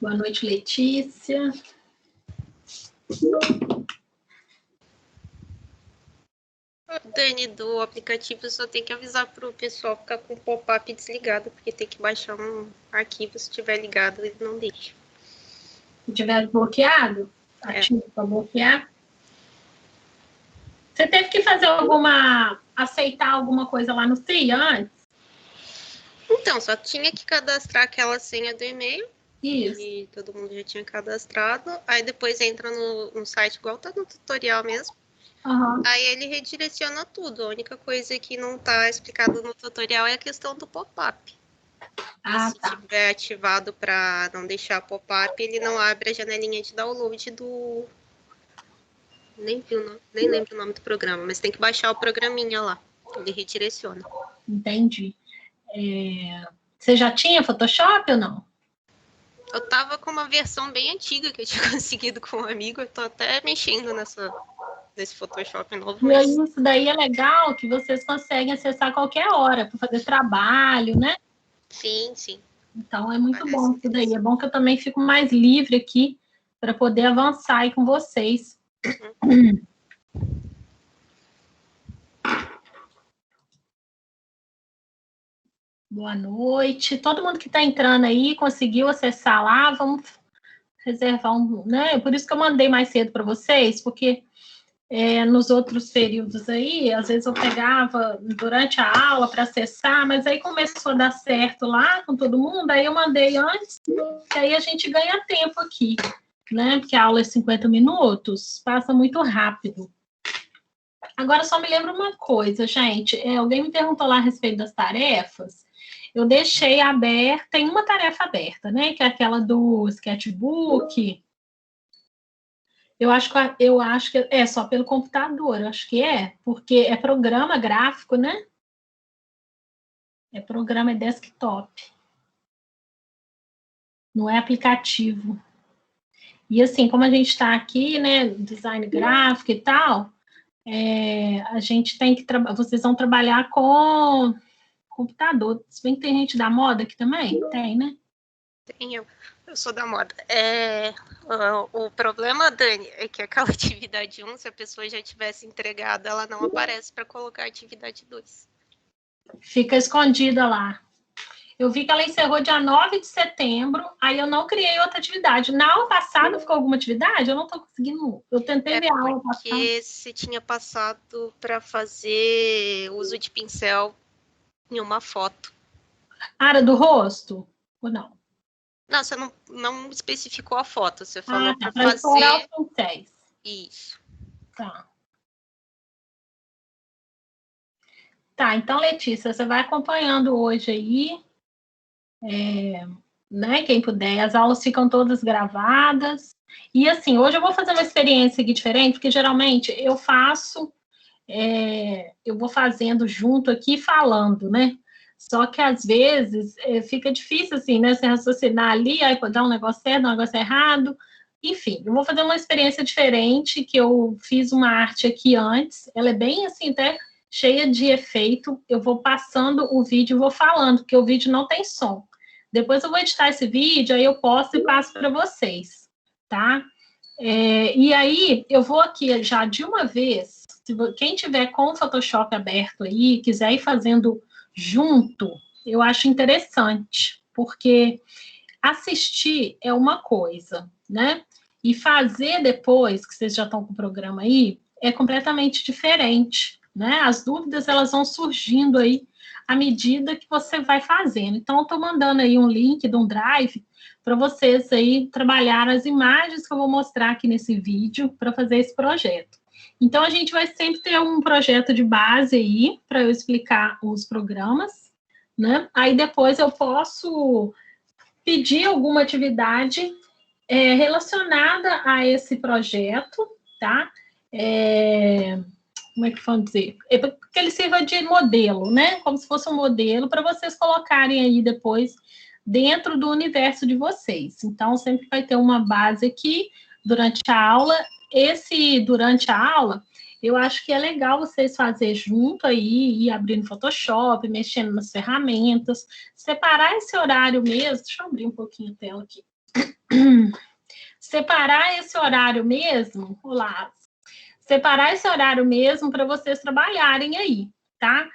Boa noite, Letícia. Dani, do aplicativo só tem que avisar para o pessoal ficar com o pop-up desligado, porque tem que baixar um arquivo, se estiver ligado, ele não deixa. Se tiver bloqueado, ativo para bloquear. Você teve que fazer aceitar alguma coisa lá no CIA antes? Então, só tinha que cadastrar aquela senha do e-mail. Isso. E todo mundo já tinha cadastrado. Aí depois entra no site, igual tá no tutorial mesmo. Uhum. Aí ele redireciona tudo. A única coisa que não tá explicado no tutorial é a questão do pop-up. Se tiver ativado para não deixar pop-up, ele não abre a janelinha de download do... Nem lembro o nome do programa, mas tem que baixar o programinha lá. Ele redireciona. Entendi. Você já tinha Photoshop ou não? Eu tava com uma versão bem antiga que eu tinha conseguido com um amigo. Eu tô até mexendo nesse Photoshop novo. Mas... E isso daí é legal, que vocês conseguem acessar a qualquer hora, para fazer trabalho, né? Sim, sim. Então é muito bom isso daí. É bom que eu também fico mais livre aqui para poder avançar aí com vocês. Boa noite. Todo mundo que está entrando aí conseguiu acessar lá. Vamos reservar né? Por isso que eu mandei mais cedo para vocês, porque nos outros períodos aí, às vezes eu pegava durante a aula para acessar, mas aí começou a dar certo lá com todo mundo, aí eu mandei antes, e aí a gente ganha tempo aqui, né? Porque a aula é 50 minutos, passa muito rápido. Agora, só me lembra uma coisa, gente. Alguém me perguntou lá a respeito das tarefas. Eu deixei aberta, tem uma tarefa aberta, né? Que é aquela do sketchbook. Eu acho que é só pelo computador, eu acho que porque é programa gráfico, né? É programa desktop. Não é aplicativo. E assim, como a gente está aqui, né? Design gráfico e tal, a gente tem que vocês vão trabalhar com computador. Se bem que tem gente da moda aqui também? Tem, né? Tem, eu sou da moda. O problema, Dani, é que aquela atividade 1, se a pessoa já tivesse entregado, ela não aparece para colocar a atividade 2. Fica escondida lá. Eu vi que ela encerrou dia 9 de setembro, aí eu não criei outra atividade. Na aula passada ficou alguma atividade? Eu não estou conseguindo. Eu tentei ver a aula passada. Porque você tinha passado para fazer uso de pincel em uma foto. Era do rosto? Ou não? Não, você não especificou a foto. Você falou para fazer... explorar os pincéis. Isso. Tá, então, Letícia, você vai acompanhando hoje aí, né, quem puder, as aulas ficam todas gravadas, e assim, hoje eu vou fazer uma experiência aqui diferente, porque geralmente eu vou fazendo junto aqui, falando, né, só que às vezes fica difícil assim, né, você raciocinar ali, aí pode dar um negócio certo, um negócio errado, enfim, eu vou fazer uma experiência diferente, que eu fiz uma arte aqui antes, ela é bem assim, até cheia de efeito, eu vou passando o vídeo e vou falando, porque o vídeo não tem som. Depois eu vou editar esse vídeo, aí eu posto e passo para vocês, tá? E aí, eu vou aqui já de uma vez, quem tiver com o Photoshop aberto aí, quiser ir fazendo junto, eu acho interessante, porque assistir é uma coisa, né? E fazer depois, que vocês já estão com o programa aí, é completamente diferente, né? As dúvidas, elas vão surgindo aí à medida que você vai fazendo. Então, eu estou mandando aí um link de um Drive para vocês aí trabalhar as imagens que eu vou mostrar aqui nesse vídeo para fazer esse projeto. Então, a gente vai sempre ter um projeto de base aí para eu explicar os programas, né? Aí depois eu posso pedir alguma atividade relacionada a esse projeto, tá? Como é que vamos dizer? Que ele sirva de modelo, né? Como se fosse um modelo para vocês colocarem aí depois dentro do universo de vocês. Então, sempre vai ter uma base aqui durante a aula. Durante a aula, eu acho que é legal vocês fazerem junto aí, ir abrindo Photoshop, mexendo nas ferramentas, separar esse horário mesmo. Deixa eu abrir um pouquinho a tela aqui. separar esse horário mesmo, olá, separar esse horário mesmo para vocês trabalharem aí, tá?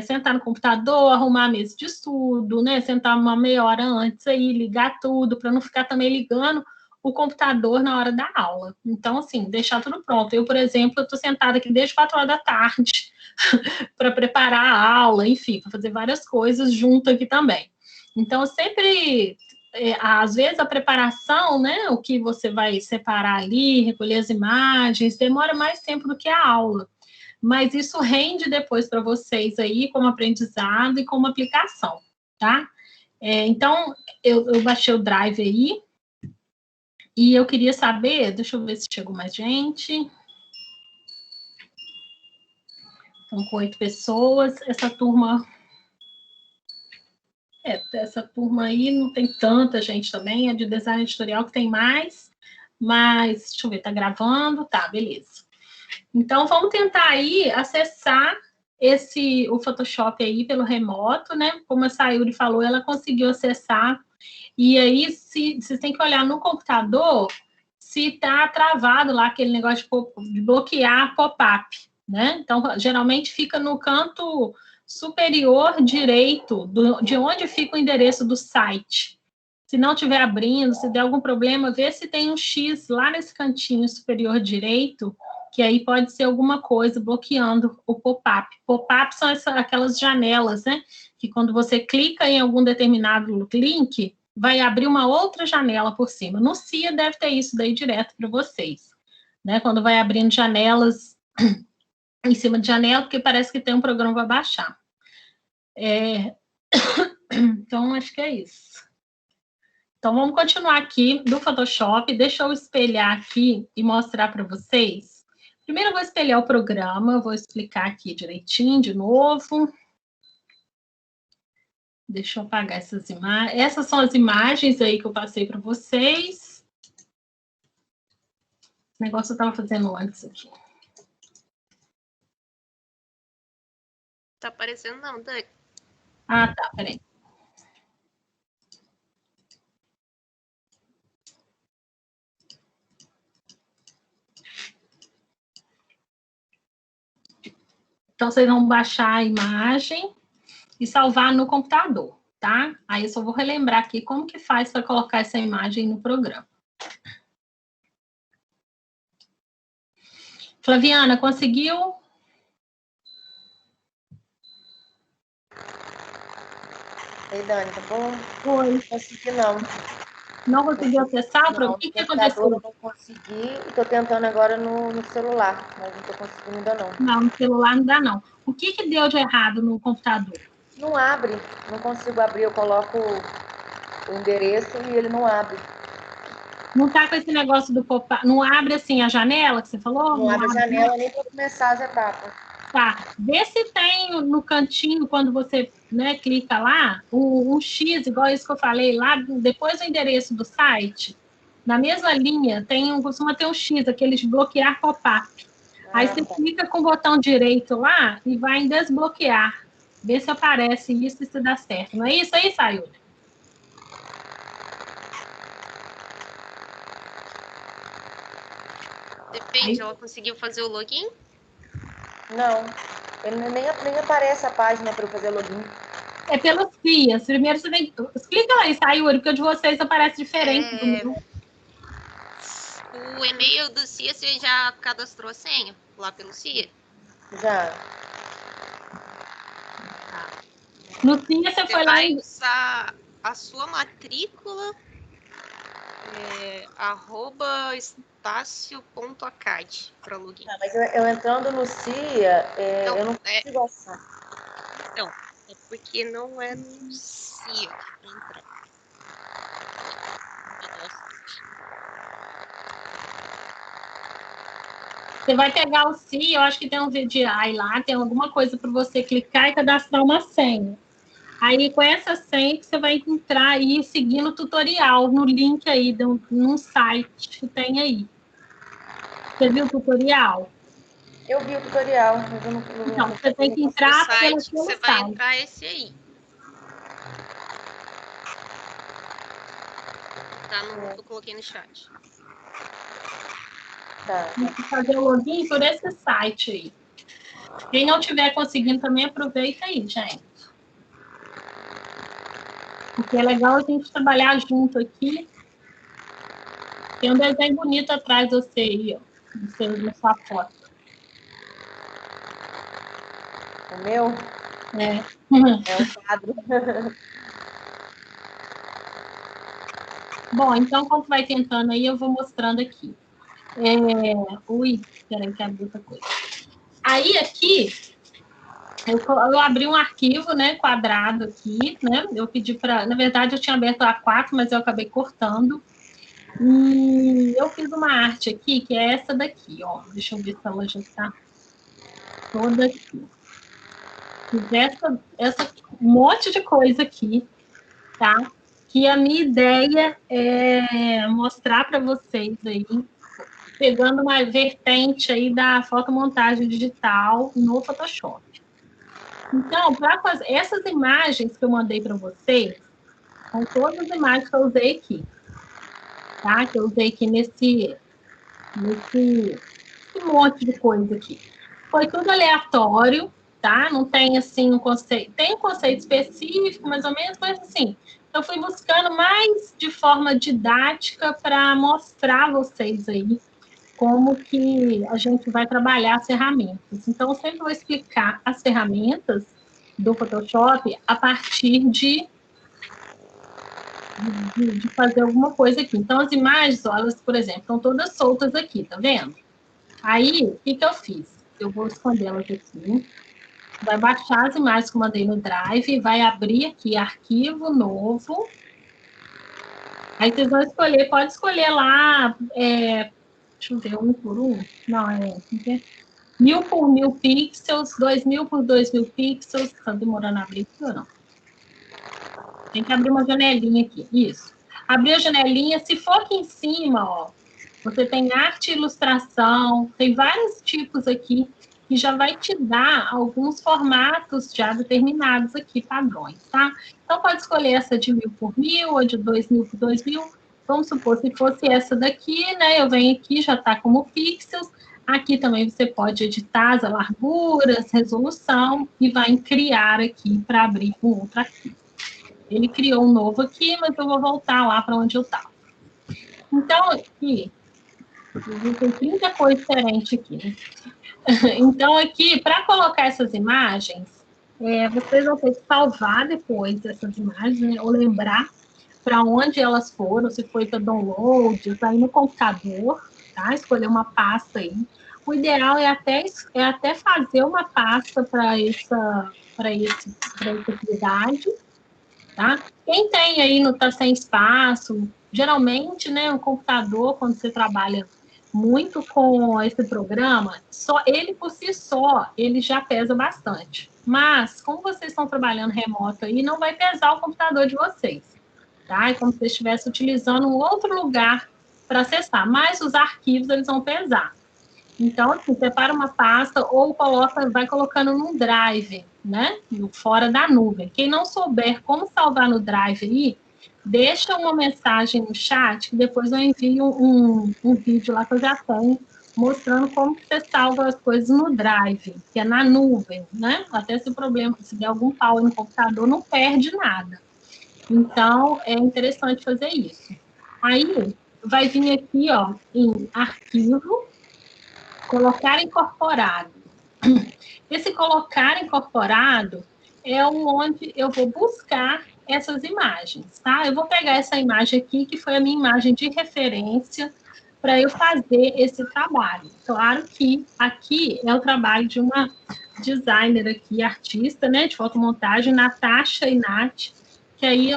Sentar no computador, arrumar a mesa de estudo, né? Sentar uma meia hora antes aí, ligar tudo, para não ficar também ligando o computador na hora da aula. Então, assim, deixar tudo pronto. Eu, por exemplo, eu estou sentada aqui desde 4 horas da tarde para preparar a aula, enfim, para fazer várias coisas junto aqui também. Então, sempre, às vezes, a preparação, né, o que você vai separar ali, recolher as imagens, demora mais tempo do que a aula. Mas isso rende depois para vocês aí, como aprendizado e como aplicação, tá? Então, eu baixei o Drive aí, e eu queria saber, deixa eu ver se chegou mais gente. Estão com 8 pessoas, essa turma aí não tem tanta gente também, é de design editorial que tem mais, mas, deixa eu ver, tá gravando? Tá, beleza. Então, vamos tentar aí acessar o Photoshop aí pelo remoto, né? Como a Sayuri falou, ela conseguiu acessar, e aí vocês têm que olhar no computador se tá travado lá aquele negócio de bloquear pop-up, né? Então, geralmente fica no canto superior direito, de onde fica o endereço do site. Se não estiver abrindo, se der algum problema, vê se tem um X lá nesse cantinho superior direito, que aí pode ser alguma coisa bloqueando o pop-up. Pop-up são aquelas janelas, né? Que quando você clica em algum determinado link, vai abrir uma outra janela por cima. No CIA deve ter isso daí direto para vocês, né? Quando vai abrindo janelas em cima de janela, porque parece que tem um programa para baixar. Então, acho que é isso. Então, vamos continuar aqui do Photoshop. Deixa eu espelhar aqui e mostrar para vocês. Primeiro, eu vou espelhar o programa. Eu vou explicar aqui direitinho, de novo. Deixa eu apagar essas imagens. Essas são as imagens aí que eu passei para vocês. O negócio eu estava fazendo antes aqui. Tá aparecendo não, Dani. Ah, tá, peraí. Então, vocês vão baixar a imagem e salvar no computador, tá? Aí eu só vou relembrar aqui como que faz para colocar essa imagem no programa. Flaviana, conseguiu? Ei, Dani, tá bom? Oi. Não consegui, não. Não conseguiu acessar? O que aconteceu? Eu não consegui e tô tentando agora no celular, mas não tô conseguindo ainda não. Não, no celular não dá, não. O que deu de errado no computador? Não abre, não consigo abrir. Eu coloco o endereço e ele não abre. Não tá com esse negócio do pop-up? Não abre assim a janela que você falou? Não abre a janela nem para começar as etapas. Tá. Vê se tem no cantinho, quando você, né, clica lá, um X, igual isso que eu falei, lá depois do endereço do site, na mesma linha, costuma ter um X, aquele de bloquear pop-up. Aí você clica com o botão direito lá e vai em desbloquear. Vê se aparece isso e se dá certo. Não é isso aí, Sayuri? Depende, aí ela conseguiu fazer o login? Não, ele nem aparece a página para eu fazer login. É pelos FIAs. Primeiro você tem que... Explica aí, Sayuri, porque o de vocês aparece diferente do meu. O e-mail do CIA, você já cadastrou a senha lá pelo CIA? Já. Tá. No CIA você foi lá... Vai usar a sua matrícula @espacio.acad para login. Tá, mas eu entrando no CIA, então, eu não consigo achar. Então, é porque não é no CIA para entrar. Você vai pegar o CIA, eu acho que tem um VDI lá, tem alguma coisa para você clicar e cadastrar uma senha. Aí, com essa senha, que você vai entrar aí seguindo o tutorial, no link aí, num site que tem aí. Você viu o tutorial? Eu vi o tutorial, mas eu não... Então, você tem que entrar pelo site. Você vai entrar esse aí. Tá eu coloquei no chat. Tá. Tem que fazer o login por esse site aí. Quem não estiver conseguindo também, aproveita aí, gente. Porque é legal a gente trabalhar junto aqui. Tem um desenho bonito atrás de você aí, ó. Na sua foto. O meu? É. É um quadro. Bom, então, quando vai tentando aí, eu vou mostrando aqui. Ui, peraí que abriu outra coisa. Aí, aqui, eu abri um arquivo, né, quadrado aqui, né? Eu pedi para... Na verdade, eu tinha aberto a A4, mas eu acabei cortando. E eu fiz uma arte aqui, que é essa daqui, ó. Deixa eu ver se ela já está toda aqui. Fiz essa monte de coisa aqui, tá? Que a minha ideia é mostrar para vocês aí, pegando uma vertente aí da fotomontagem digital no Photoshop. Então, para fazer essas imagens que eu mandei para vocês, são todas as imagens que eu usei aqui, tá? Que eu usei aqui nesse monte de coisa aqui. Foi tudo aleatório, tá? Não tem, assim, um conceito... Tem um conceito específico, mais ou menos, mas, assim, eu fui buscando mais de forma didática para mostrar a vocês aí como que a gente vai trabalhar as ferramentas. Então, eu sempre vou explicar as ferramentas do Photoshop a partir de fazer alguma coisa aqui. Então, as imagens, ó, elas, por exemplo, estão todas soltas aqui, tá vendo? Aí, o que eu fiz? Eu vou esconder elas aqui. Vai baixar as imagens que eu mandei no Drive, vai abrir aqui, arquivo novo. Aí, vocês vão escolher, pode escolher lá, deixa eu ver, 1 por 1. Não, 1000 por 1000 pixels, 2000 por 2000 pixels. Tá demorando a abrir aqui ou não? Tem que abrir uma janelinha aqui, isso. Abrir a janelinha, se for aqui em cima, ó, você tem arte e ilustração, tem vários tipos aqui, que já vai te dar alguns formatos já determinados aqui, padrões, tá? Então, pode escolher essa de 1000 por 1000, ou de 2000 por 2000. Vamos supor, se fosse essa daqui, né, eu venho aqui, já tá como pixels. Aqui também você pode editar as larguras, resolução, e vai em criar aqui para abrir um outro arquivo. Ele criou um novo aqui, mas eu vou voltar lá para onde eu estava. Então, aqui, tem 30 coisas diferentes aqui, né? Então, aqui, para colocar essas imagens, vocês vão ter que salvar depois essas imagens, né? Ou lembrar para onde elas foram, se foi para download, para ir no computador, tá? Escolher uma pasta aí. O ideal é até fazer uma pasta para essa atividade, tá? Quem tem aí, não está sem espaço, geralmente, né, o computador, quando você trabalha muito com esse programa, só ele por si só, ele já pesa bastante. Mas, como vocês estão trabalhando remoto aí, não vai pesar o computador de vocês, tá? É como se você estivesse utilizando um outro lugar para acessar, mas os arquivos, eles vão pesar. Então, assim, separa uma pasta ou vai colocando num drive, né? Fora da nuvem. Quem não souber como salvar no drive aí, deixa uma mensagem no chat, que depois eu envio um vídeo lá que eu já tenho, mostrando como que você salva as coisas no drive, que é na nuvem, né? Até se der algum pau no computador, não perde nada. Então, é interessante fazer isso. Aí, vai vir aqui, ó, em arquivo, colocar incorporado. Esse colocar incorporado é onde eu vou buscar essas imagens, tá? Eu vou pegar essa imagem aqui, que foi a minha imagem de referência, para eu fazer esse trabalho. Claro que aqui é o trabalho de uma designer aqui, artista, né, de fotomontagem, Natasha Inati, que aí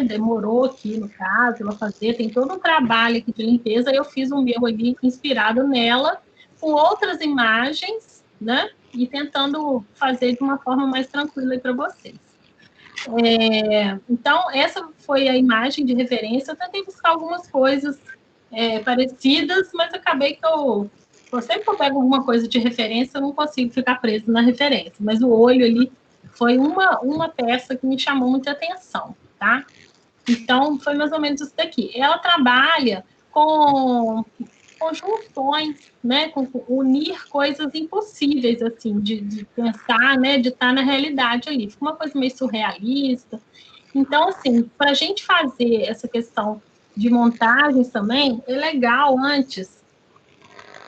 demorou aqui, no caso, ela fazer, tem todo um trabalho aqui de limpeza, eu fiz o meu ali, inspirado nela, com outras imagens, né, e tentando fazer de uma forma mais tranquila para vocês. Então, essa foi a imagem de referência. Eu tentei buscar algumas coisas parecidas, mas acabei que sempre que eu pego alguma coisa de referência, eu não consigo ficar preso na referência. Mas o olho ali foi uma peça que me chamou muita atenção, tá? Então, foi mais ou menos isso daqui. Ela trabalha com conjunções, né, com unir coisas impossíveis, assim, de pensar, né, de estar na realidade ali. Fica uma coisa meio surrealista. Então, assim, para a gente fazer essa questão de montagens também, é legal antes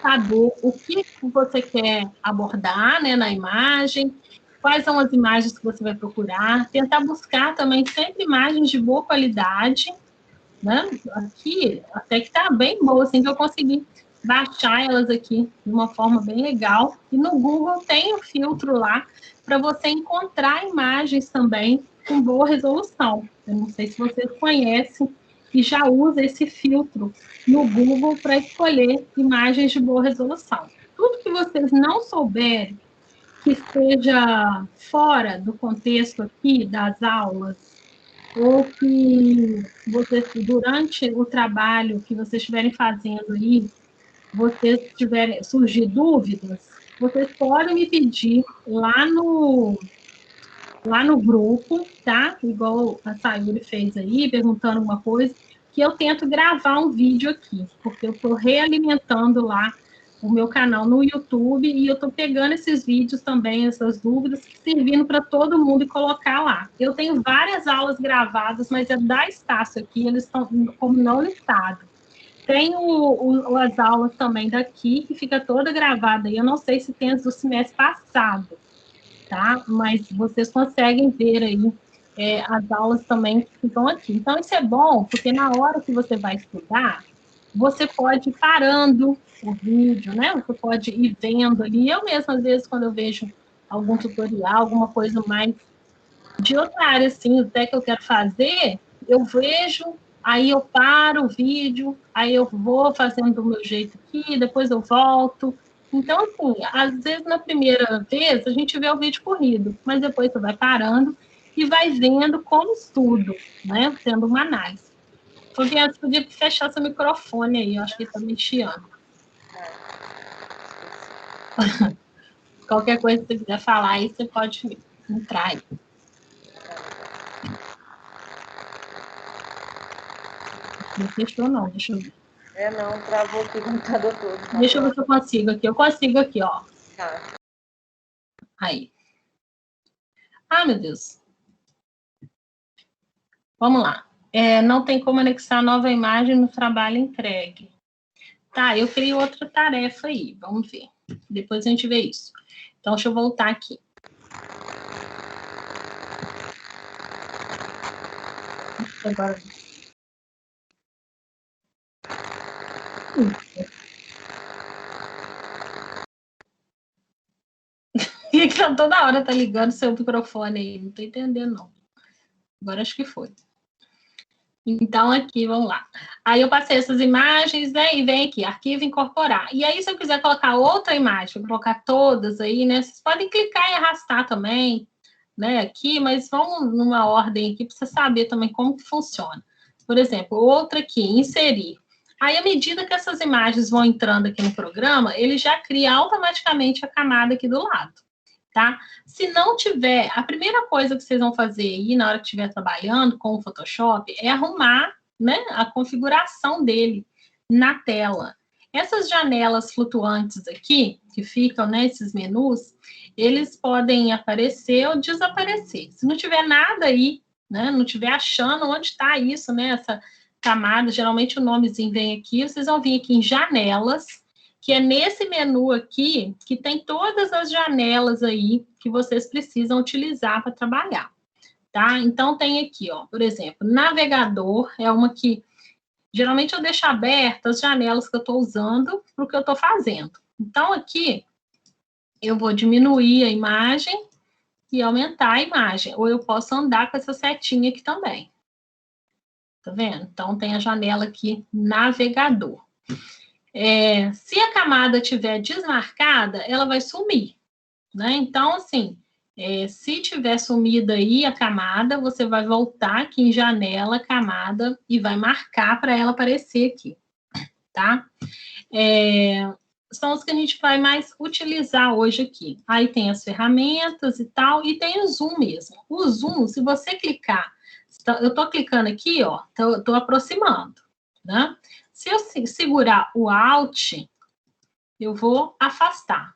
saber o que você quer abordar, né, na imagem, quais são as imagens que você vai procurar, tentar buscar também sempre imagens de boa qualidade, né? Aqui, até que tá bem boa, assim, que eu consegui baixar elas aqui de uma forma bem legal. E no Google tem um filtro lá para você encontrar imagens também com boa resolução. Eu não sei se vocês conhecem e já usa esse filtro no Google para escolher imagens de boa resolução. Tudo que vocês não souberem que esteja fora do contexto aqui das aulas, ou que vocês, durante o trabalho que vocês estiverem fazendo aí, vocês tiverem surgir dúvidas, vocês podem me pedir lá no grupo, tá? Igual a Sayuri fez aí, perguntando uma coisa, que eu tento gravar um vídeo aqui, porque eu estou realimentando lá o meu canal no YouTube e eu estou pegando esses vídeos também, essas dúvidas, servindo para todo mundo e colocar lá. Eu tenho várias aulas gravadas, mas é da Estácio aqui, eles estão como não listado. Tem as aulas também daqui, que fica toda gravada, e eu não sei se tem as do semestre passado, tá? Mas vocês conseguem ver aí as aulas também que ficam aqui. Então, isso é bom, porque na hora que você vai estudar, você pode ir parando o vídeo, né? Você pode ir vendo ali. Eu mesma, às vezes, quando eu vejo algum tutorial, alguma coisa mais de outra área, assim, até que eu quero fazer, eu vejo, aí eu paro o vídeo, aí eu vou fazendo do meu jeito aqui, depois eu volto. Então, assim, às vezes, na primeira vez, a gente vê o vídeo corrido, mas depois você vai parando e vai vendo como estudo, né? Tendo uma análise. Fabiana, você podia fechar seu microfone aí, eu acho que está me chiando. Qualquer coisa que você quiser falar aí, você pode entrar aí. Não fechou, não, deixa eu ver. Não, travou aqui o computador todo. Deixa eu ver se eu consigo aqui. Eu consigo aqui, ó. Tá. Aí. Ah, meu Deus. Vamos lá. Não tem como anexar nova imagem no trabalho entregue. Tá, eu criei outra tarefa aí. Vamos ver. Depois a gente vê isso. Então, deixa eu voltar aqui. Agora... E que toda hora tá ligando seu microfone aí. Não tô entendendo, não. Agora acho que foi. Então, aqui, vamos lá. Aí eu passei essas imagens, né? E vem aqui, arquivo incorporar. E aí, se eu quiser colocar outra imagem, vou colocar todas aí, né? Vocês podem clicar e arrastar também, né? Aqui, mas vamos numa ordem aqui para você saber também como que funciona. Por exemplo, outra aqui, inserir. Aí, à medida que essas imagens vão entrando aqui no programa, ele já cria automaticamente a camada aqui do lado. Tá? Se não tiver, a primeira coisa que vocês vão fazer aí na hora que estiver trabalhando com o Photoshop é arrumar, né, a configuração dele na tela. Essas janelas flutuantes aqui, que ficam nesses menus, eles podem aparecer ou desaparecer. Se não tiver nada aí, né, não tiver achando onde está isso, né, essa camada, geralmente o nomezinho vem aqui, vocês vão vir aqui em janelas, que é nesse menu aqui que tem todas as janelas aí que vocês precisam utilizar para trabalhar, tá? Então, tem aqui, ó, por exemplo, navegador é uma que geralmente eu deixo aberta as janelas que eu estou usando para o que eu estou fazendo. Então, aqui, eu vou diminuir a imagem e aumentar a imagem, ou eu posso andar com essa setinha aqui também. Tá vendo? Então, tem a janela aqui, navegador. Se a camada estiver desmarcada, ela vai sumir, né? Então, assim, se tiver sumida aí a camada, você vai voltar aqui em janela, camada, e vai marcar para ela aparecer aqui, tá? são os que a gente vai mais utilizar hoje aqui. Aí tem as ferramentas e tal, e tem o zoom mesmo. O zoom, se você clicar, eu estou clicando aqui, ó, estou aproximando, né? Se eu segurar o Alt, eu vou afastar,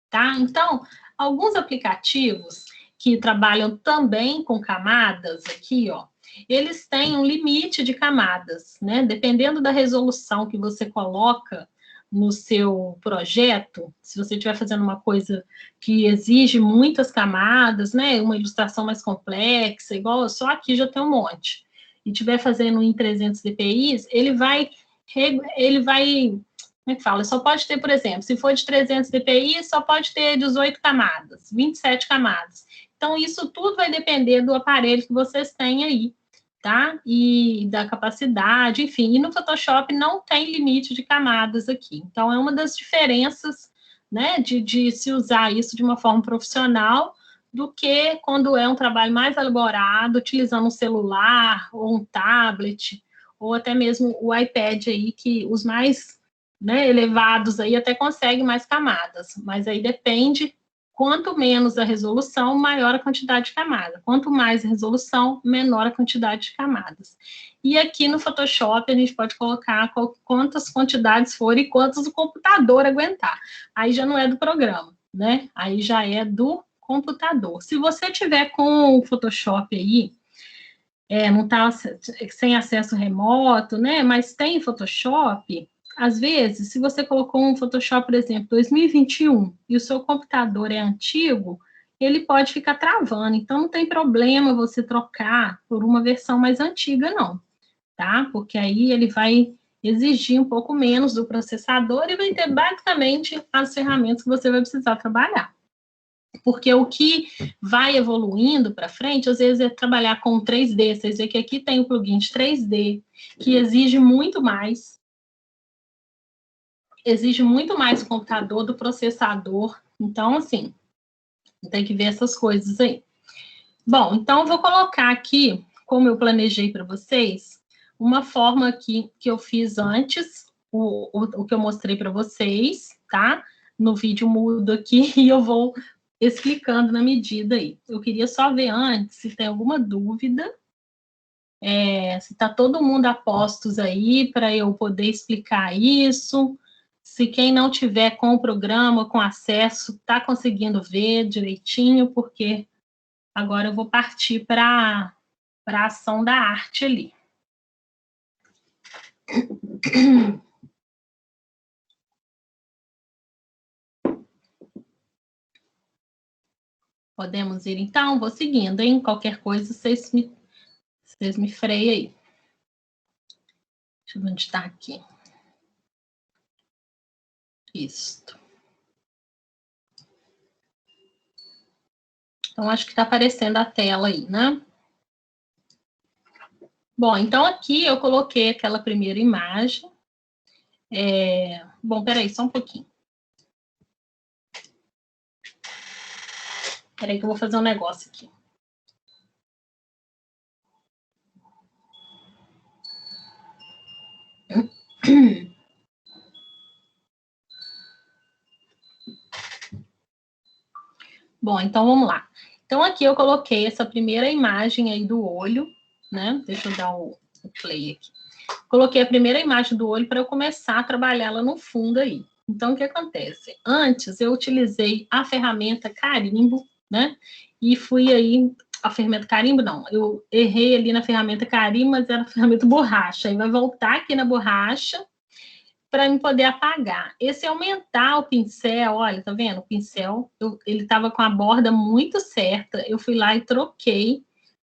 tá? Então, alguns aplicativos que trabalham também com camadas aqui, ó, eles têm um limite de camadas, né? Dependendo da resolução que você coloca no seu projeto, se você estiver fazendo uma coisa que exige muitas camadas, né? Uma ilustração mais complexa, igual só aqui já tem um monte, e estiver fazendo em 300 dpi, ele vai, como é que fala? Só pode ter, por exemplo, se for de 300 dpi, só pode ter 18 camadas, 27 camadas. Então, isso tudo vai depender do aparelho que vocês têm aí, tá? E da capacidade, enfim. E no Photoshop não tem limite de camadas aqui. Então, é uma das diferenças, né, de se usar isso de uma forma profissional do que quando é um trabalho mais elaborado, utilizando um celular ou um tablet, ou até mesmo o iPad aí, que os mais, né, elevados aí até conseguem mais camadas. Mas aí depende. Quanto menos a resolução, maior a quantidade de camadas. Quanto mais a resolução, menor a quantidade de camadas. E aqui no Photoshop, a gente pode colocar quantas quantidades forem e quantos o computador aguentar. Aí já não é do programa, né? Aí já é do computador. Se você tiver com o Photoshop aí, não está sem acesso remoto, né? Mas tem Photoshop. Às vezes, se você colocou um Photoshop, por exemplo, 2021, e o seu computador é antigo, ele pode ficar travando. Então, não tem problema você trocar por uma versão mais antiga, não, tá? Porque aí ele vai exigir um pouco menos do processador e vai ter basicamente as ferramentas que você vai precisar trabalhar. Porque o que vai evoluindo para frente, às vezes, é trabalhar com 3D. Vocês veem que aqui tem o plugin de 3D, que exige muito mais do computador, do processador. Então, assim, tem que ver essas coisas aí. Bom, então eu vou colocar aqui, como eu planejei para vocês, uma forma aqui que eu fiz antes, o que eu mostrei para vocês, tá? No vídeo mudo aqui, e eu vou explicando na medida aí. Eu queria só ver antes se tem alguma dúvida, se está todo mundo a postos aí para eu poder explicar isso. Se quem não tiver com o programa, com acesso, está conseguindo ver direitinho, porque agora eu vou partir para a ação da arte ali. Podemos ir, então? Vou seguindo, hein? Qualquer coisa, vocês me freiem aí. Deixa eu ver onde está aqui. Isto. Então, acho que está aparecendo a tela aí, né? Bom, então aqui eu coloquei aquela primeira imagem. Bom, peraí, só um pouquinho. Peraí que eu vou fazer um negócio aqui. Bom, então vamos lá. Então aqui eu coloquei essa primeira imagem aí do olho, né? Deixa eu dar o play aqui. Coloquei a primeira imagem do olho para eu começar a trabalhá-la no fundo aí. Então, o que acontece? Antes, eu utilizei a ferramenta carimbo, né? E fui aí... A ferramenta carimbo, não. Eu errei ali na ferramenta carimbo, mas era a ferramenta borracha. Aí vai voltar aqui na borracha para eu poder apagar. Esse aumentar o pincel, olha, tá vendo? O pincel, ele estava com a borda muito certa. Eu fui lá e troquei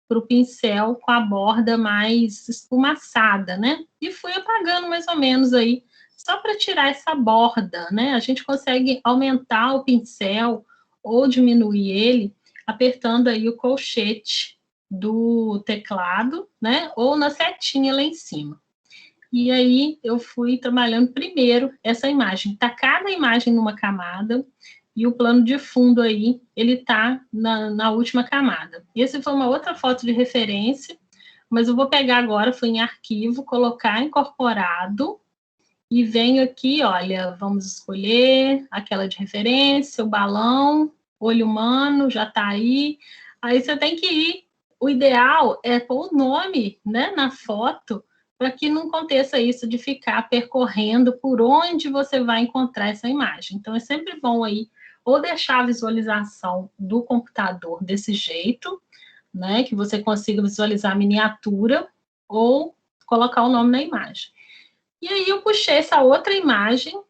para o pincel com a borda mais esfumaçada, né? E fui apagando mais ou menos aí, só para tirar essa borda, né? A gente consegue aumentar o pincel ou diminuir ele apertando aí o colchete do teclado, né? Ou na setinha lá em cima. E aí eu fui trabalhando primeiro essa imagem. Tá cada imagem numa camada, e o plano de fundo aí, ele tá na última camada. Essa foi uma outra foto de referência, mas eu vou pegar agora, fui em arquivo, colocar incorporado, e venho aqui, olha, vamos escolher aquela de referência, o balão, olho humano, já está aí. Aí você tem que ir. O ideal é pôr o nome, né, na foto, para que não aconteça isso de ficar percorrendo por onde você vai encontrar essa imagem. Então, é sempre bom aí, ou deixar a visualização do computador desse jeito, né, que você consiga visualizar a miniatura, ou colocar o nome na imagem. E aí eu puxei essa outra imagem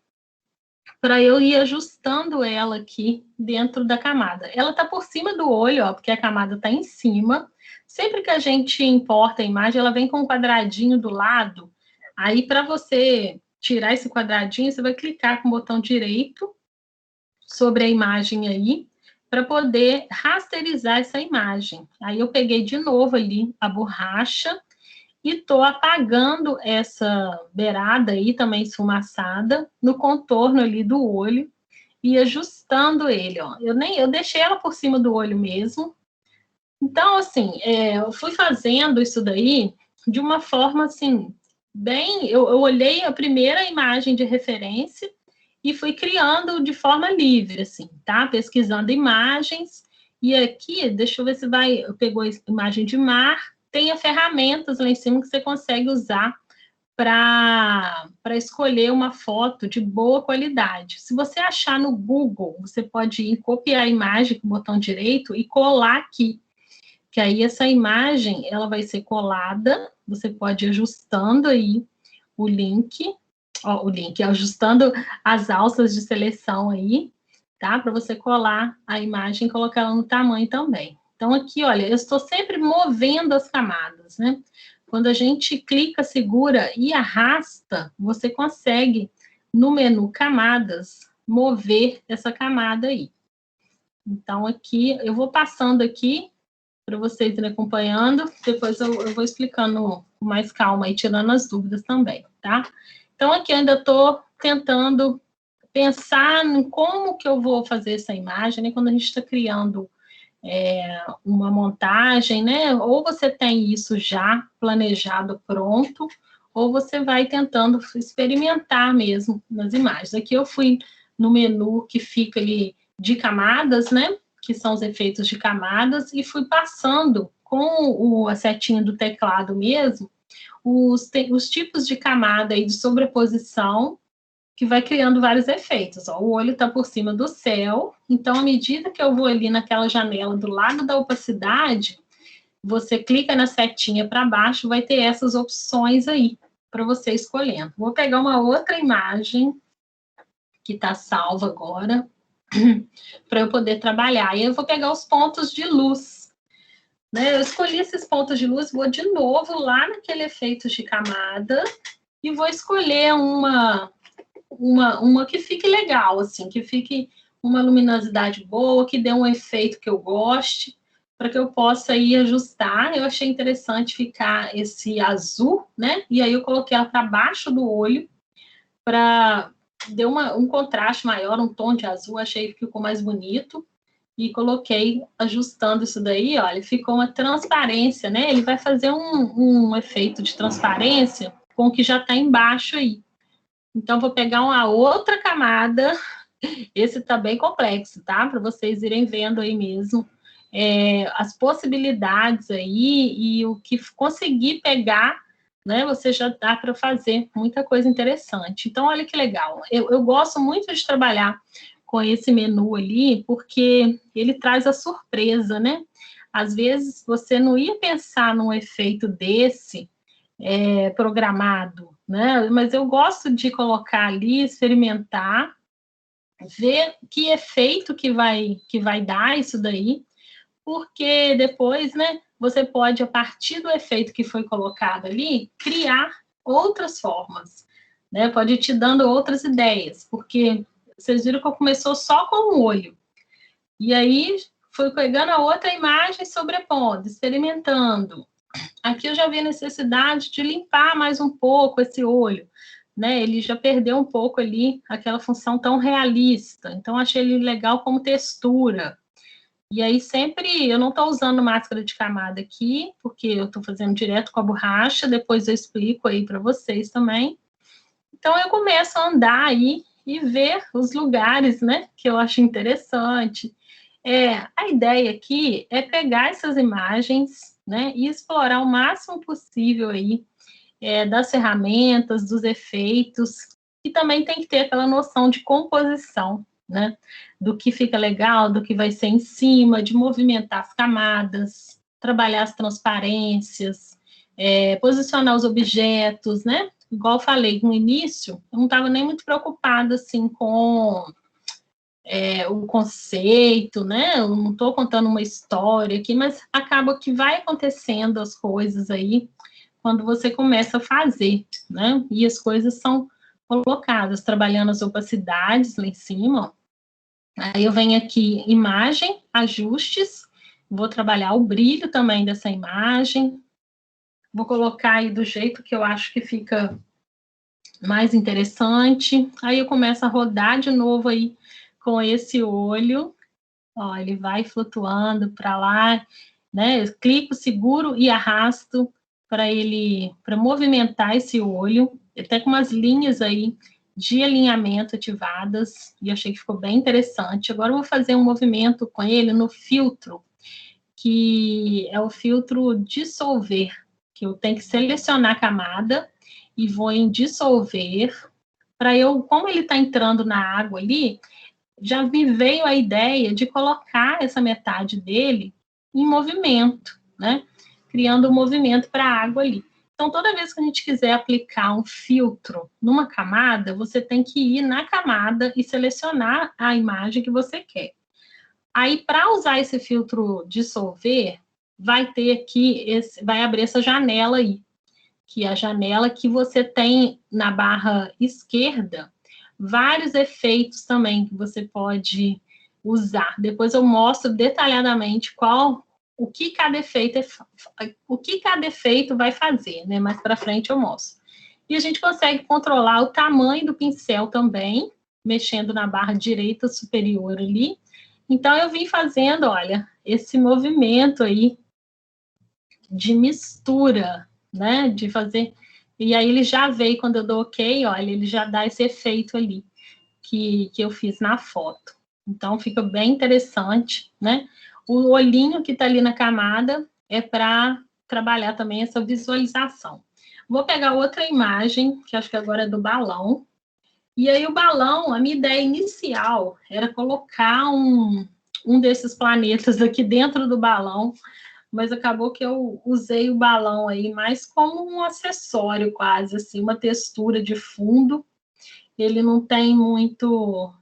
para eu ir ajustando ela aqui dentro da camada. Ela está por cima do olho, ó, porque a camada está em cima. Sempre que a gente importa a imagem, ela vem com um quadradinho do lado. Aí, para você tirar esse quadradinho, você vai clicar com o botão direito sobre a imagem aí, para poder rasterizar essa imagem. Aí eu peguei de novo ali a borracha e estou apagando essa beirada aí, também esfumaçada, no contorno ali do olho, e ajustando ele, ó. Eu deixei ela por cima do olho mesmo. Então, assim, eu fui fazendo isso daí de uma forma, assim, bem... Eu olhei a primeira imagem de referência e fui criando de forma livre, assim, tá? Pesquisando imagens. E aqui, deixa eu ver se vai... Pegou a imagem de mar, tem ferramentas lá em cima que você consegue usar para escolher uma foto de boa qualidade. Se você achar no Google, você pode ir copiar a imagem com o botão direito e colar aqui, que aí essa imagem ela vai ser colada, você pode ir ajustando aí o link, ajustando as alças de seleção aí, tá? Para você colar a imagem e colocar ela no tamanho também. Então, aqui, olha, eu estou sempre movendo as camadas, né? Quando a gente clica, segura e arrasta, você consegue, no menu Camadas, mover essa camada aí. Então, aqui, eu vou passando aqui, para vocês irem acompanhando, depois eu vou explicando com mais calma e tirando as dúvidas também, tá? Então, aqui eu ainda estou tentando pensar em como que eu vou fazer essa imagem, né? Quando a gente está criando uma montagem, né? Ou você tem isso já planejado, pronto, ou você vai tentando experimentar mesmo nas imagens. Aqui eu fui no menu que fica ali de camadas, né? Que são os efeitos de camadas, e fui passando com a setinha do teclado mesmo, os tipos de camada aí de sobreposição, que vai criando vários efeitos. Ó, o olho está por cima do céu, então, à medida que eu vou ali naquela janela do lado da opacidade, você clica na setinha para baixo, vai ter essas opções aí, para você escolhendo. Vou pegar uma outra imagem, que está salva agora, para eu poder trabalhar. E eu vou pegar os pontos de luz, né? Eu escolhi esses pontos de luz, vou de novo lá naquele efeito de camada, e vou escolher uma que fique legal, assim, que fique uma luminosidade boa, que dê um efeito que eu goste, para que eu possa ir ajustar. Eu achei interessante ficar esse azul, né? E aí eu coloquei ela para baixo do olho, para dar um contraste maior, um tom de azul, achei que ficou mais bonito. E coloquei, ajustando isso daí, olha, ficou uma transparência, né? Ele vai fazer um efeito de transparência com o que já está embaixo aí. Então, vou pegar uma outra camada, esse tá bem complexo, tá? Para vocês irem vendo aí mesmo as possibilidades aí e o que conseguir pegar, né? Você já dá para fazer muita coisa interessante. Então, olha que legal. Eu gosto muito de trabalhar com esse menu ali, porque ele traz a surpresa, né? Às vezes, você não ia pensar num efeito desse programado, né? Mas eu gosto de colocar ali, experimentar, ver que efeito que vai dar isso daí, porque depois, né, você pode, a partir do efeito que foi colocado ali, criar outras formas, né? Pode ir te dando outras ideias, porque vocês viram que eu começou só com o olho, e aí fui pegando a outra imagem, sobrepondo, experimentando. Aqui eu já vi a necessidade de limpar mais um pouco esse olho, né? Ele já perdeu um pouco ali aquela função tão realista. Então, achei ele legal como textura. E aí, sempre, eu não estou usando máscara de camada aqui, porque eu estou fazendo direto com a borracha, depois eu explico aí para vocês também. Então, eu começo a andar aí e ver os lugares, né, que eu acho interessante. A ideia aqui é pegar essas imagens, né, e explorar o máximo possível aí das ferramentas, dos efeitos, e também tem que ter aquela noção de composição, né, do que fica legal, do que vai ser em cima, de movimentar as camadas, trabalhar as transparências, posicionar os objetos, né, igual eu falei no início, eu não estava nem muito preocupada, assim, com o conceito, né, eu não estou contando uma história aqui, mas acaba que vai acontecendo as coisas aí, quando você começa a fazer, né, e as coisas são colocadas, trabalhando as opacidades lá em cima, ó. Aí eu venho aqui, imagem, ajustes, vou trabalhar o brilho também dessa imagem, vou colocar aí do jeito que eu acho que fica mais interessante. Aí eu começo a rodar de novo aí com esse olho. Ó, ele vai flutuando para lá, né? Eu clico, seguro e arrasto para movimentar esse olho, até com umas linhas aí de alinhamento ativadas, e achei que ficou bem interessante. Agora eu vou fazer um movimento com ele no filtro, que é o filtro dissolver, que eu tenho que selecionar a camada e vou em dissolver, para eu, como ele está entrando na água ali, já me veio a ideia de colocar essa metade dele em movimento, né? Criando um movimento para a água ali. Então, toda vez que a gente quiser aplicar um filtro numa camada, você tem que ir na camada e selecionar a imagem que você quer. Aí, para usar esse filtro dissolver, vai ter aqui, vai abrir essa janela aí, que é a janela que você tem na barra esquerda, vários efeitos também que você pode usar. Depois eu mostro detalhadamente o que cada efeito vai fazer, né? Mais para frente eu mostro. E a gente consegue controlar o tamanho do pincel também, mexendo na barra direita superior ali. Então eu vim fazendo, olha, esse movimento aí de mistura, né? De fazer. E aí ele já veio, quando eu dou OK, olha, ele já dá esse efeito ali que eu fiz na foto. Então fica bem interessante, né? O olhinho que tá ali na camada é para trabalhar também essa visualização. Vou pegar outra imagem, que acho que agora é do balão. E aí o balão, a minha ideia inicial era colocar um desses planetas aqui dentro do balão, mas acabou que eu usei o balão aí mais como um acessório quase, assim, uma textura de fundo. Ele não tem muito,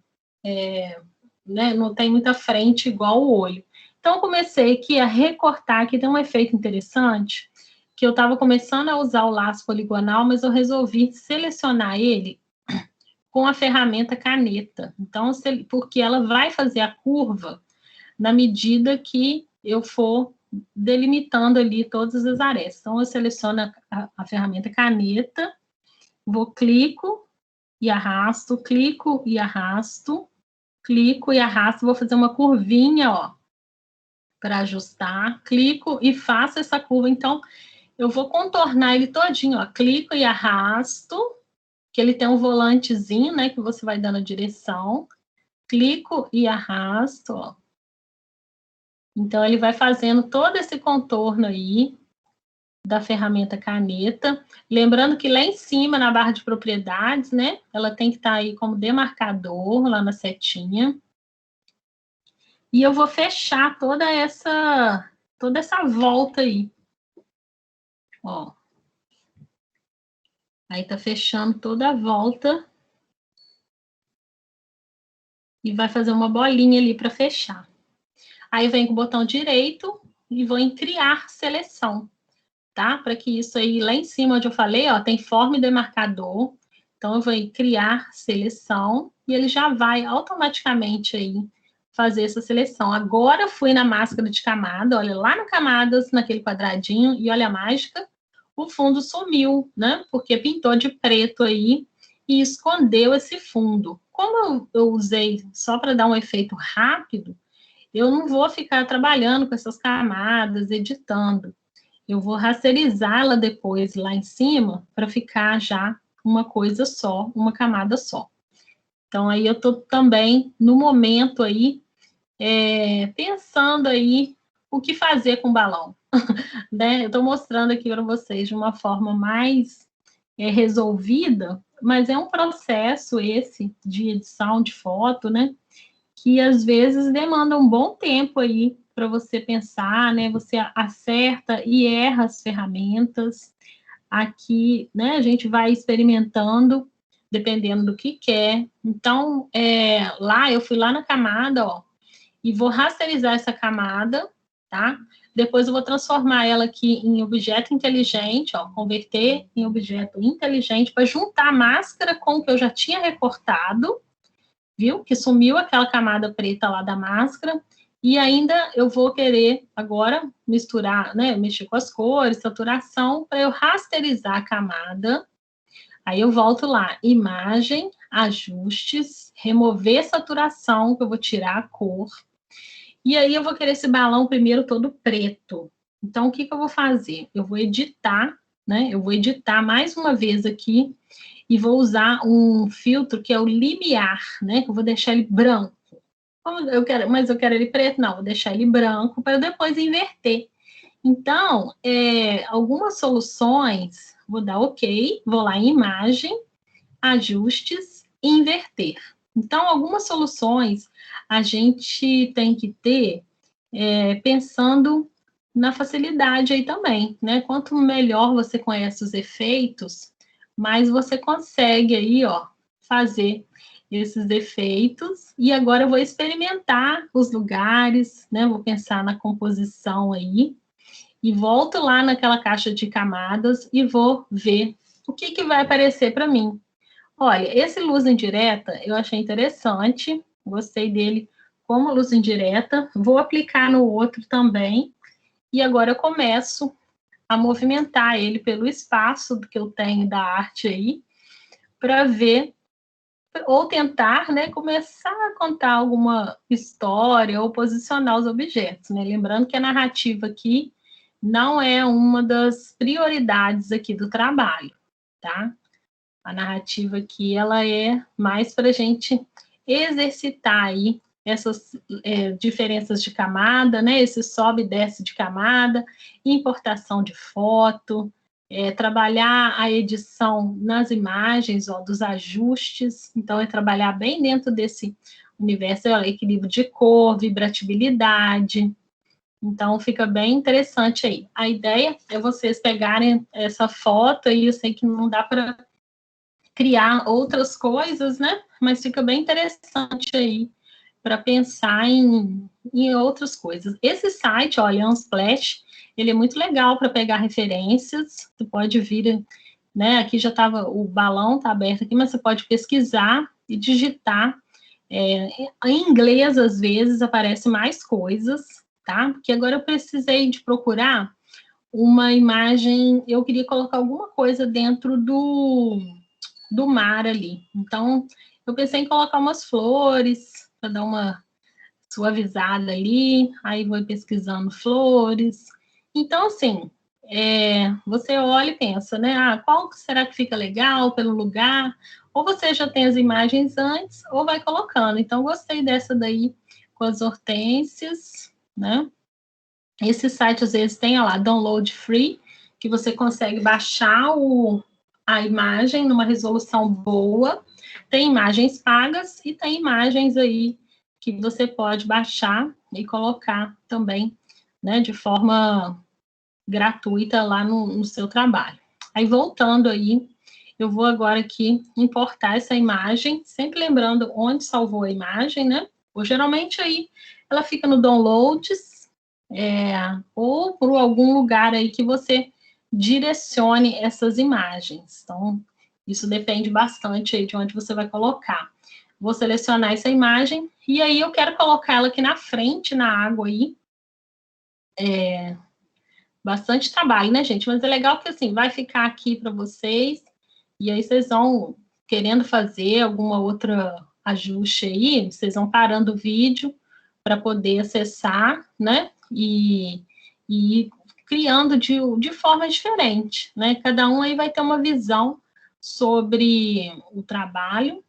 né, não tem muita frente igual o olho. Então, eu comecei aqui a recortar, aqui tem um efeito interessante, que eu estava começando a usar o laço poligonal, mas eu resolvi selecionar ele com a ferramenta caneta. Então, porque ela vai fazer a curva na medida que eu for delimitando ali todas as arestas. Então, eu seleciono a ferramenta caneta, clico e arrasto, clico e arrasto, clico e arrasto, vou fazer uma curvinha, ó, para ajustar, clico e faço essa curva. Então, eu vou contornar ele todinho, ó, clico e arrasto, que ele tem um volantezinho, né, que você vai dando a direção, clico e arrasto, ó. Então, ele vai fazendo todo esse contorno aí da ferramenta caneta. Lembrando que lá em cima, na barra de propriedades, né, ela tem que estar aí como demarcador, lá na setinha. E eu vou fechar toda essa volta aí. Ó. Aí tá fechando toda a volta. E vai fazer uma bolinha ali para fechar. Aí vem com o botão direito e vou em criar seleção, tá? Para que isso aí, lá em cima onde eu falei, ó, tem forma e demarcador. Então, eu vou em criar seleção e ele já vai automaticamente aí fazer essa seleção. Agora, eu fui na máscara de camada, olha lá no camadas, naquele quadradinho, e olha a mágica, o fundo sumiu, né? Porque pintou de preto aí e escondeu esse fundo. Como eu usei só para dar um efeito rápido, eu não vou ficar trabalhando com essas camadas, editando. Eu vou rasterizá-la depois lá em cima para ficar já uma coisa só, uma camada só. Então, aí eu estou também, no momento aí, pensando aí o que fazer com o balão. Né? Eu estou mostrando aqui para vocês de uma forma mais resolvida, mas é um processo esse de edição de foto, né? Que às vezes demanda um bom tempo aí para você pensar, né? Você acerta e erra as ferramentas. Aqui, né? A gente vai experimentando, dependendo do que quer. Então, eu fui lá na camada, ó, e vou rasterizar essa camada, tá? Depois eu vou transformar ela aqui em objeto inteligente, ó, converter em objeto inteligente para juntar a máscara com o que eu já tinha recortado, viu? Que sumiu aquela camada preta lá da máscara. E ainda eu vou querer agora misturar, né? Mexer com as cores, saturação, para eu rasterizar a camada. Aí eu volto lá, imagem, ajustes, remover saturação, que eu vou tirar a cor. E aí eu vou querer esse balão primeiro todo preto. Então, o que eu vou fazer? Eu vou editar, né? Eu vou editar mais uma vez aqui e vou usar um filtro que é o limiar, né? Que eu vou deixar ele branco. Mas eu quero ele preto? Não, vou deixar ele branco para eu depois inverter. Então, algumas soluções, vou dar OK, vou lá em imagem, ajustes e inverter. Então, algumas soluções a gente tem que ter pensando na facilidade aí também, né? Quanto melhor você conhece os efeitos, mais você consegue aí, ó, fazer esses efeitos. E agora eu vou experimentar os lugares, né? Vou pensar na composição aí e volto lá naquela caixa de camadas e vou ver o que vai aparecer para mim. Olha, esse luz indireta eu achei interessante, gostei dele como luz indireta, vou aplicar no outro também, e agora eu começo a movimentar ele pelo espaço que eu tenho da arte aí, para ver, ou tentar, né, começar a contar alguma história ou posicionar os objetos, né? Lembrando que a narrativa aqui não é uma das prioridades aqui do trabalho, tá? A narrativa aqui, ela é mais para a gente exercitar aí essas diferenças de camada, né? Esse sobe e desce de camada, importação de foto, trabalhar a edição nas imagens, ó, dos ajustes. Então, é trabalhar bem dentro desse universo, equilíbrio de cor, vibratibilidade. Então, fica bem interessante aí. A ideia é vocês pegarem essa foto aí, eu sei que não dá para criar outras coisas, né? Mas fica bem interessante aí para pensar em outras coisas. Esse site, olha, Unsplash, ele é muito legal para pegar referências. Você pode vir, né? Aqui já estava, o balão está aberto aqui, mas você pode pesquisar e digitar. Em inglês, às vezes, aparece mais coisas, tá? Porque agora eu precisei de procurar uma imagem, eu queria colocar alguma coisa dentro do mar ali. Então, eu pensei em colocar umas flores para dar uma suavizada ali, aí vou pesquisando flores. Então, assim, você olha e pensa, né? Qual será que fica legal pelo lugar? Ou você já tem as imagens antes, ou vai colocando. Então, gostei dessa daí com as hortênsias, né? Esse site, às vezes, tem lá, download free, que você consegue baixar a imagem numa resolução boa. Tem imagens pagas e tem imagens aí que você pode baixar e colocar também, né, de forma gratuita lá no seu trabalho. Aí, voltando aí, eu vou agora aqui importar essa imagem, sempre lembrando onde salvou a imagem, né? Ou geralmente aí ela fica no downloads, ou por algum lugar aí que você direcione essas imagens. Então, isso depende bastante aí de onde você vai colocar. Vou selecionar essa imagem, e aí eu quero colocar ela aqui na frente, na água aí. Bastante trabalho, né, gente? Mas é legal que, assim, vai ficar aqui para vocês, e aí vocês vão querendo fazer alguma outra ajuste aí, vocês vão parando o vídeo para poder acessar, né? E criando de forma diferente, né? Cada um aí vai ter uma visão sobre o trabalho,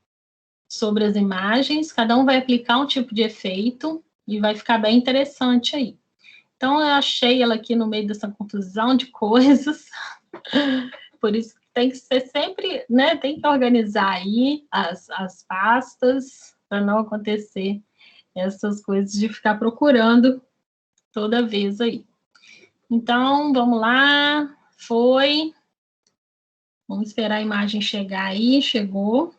sobre as imagens, cada um vai aplicar um tipo de efeito e vai ficar bem interessante aí. Então, eu achei ela aqui no meio dessa confusão de coisas, por isso tem que ser sempre, né, tem que organizar aí as pastas, para não acontecer essas coisas de ficar procurando toda vez aí. Então, vamos lá, foi. Vamos esperar a imagem chegar aí, chegou.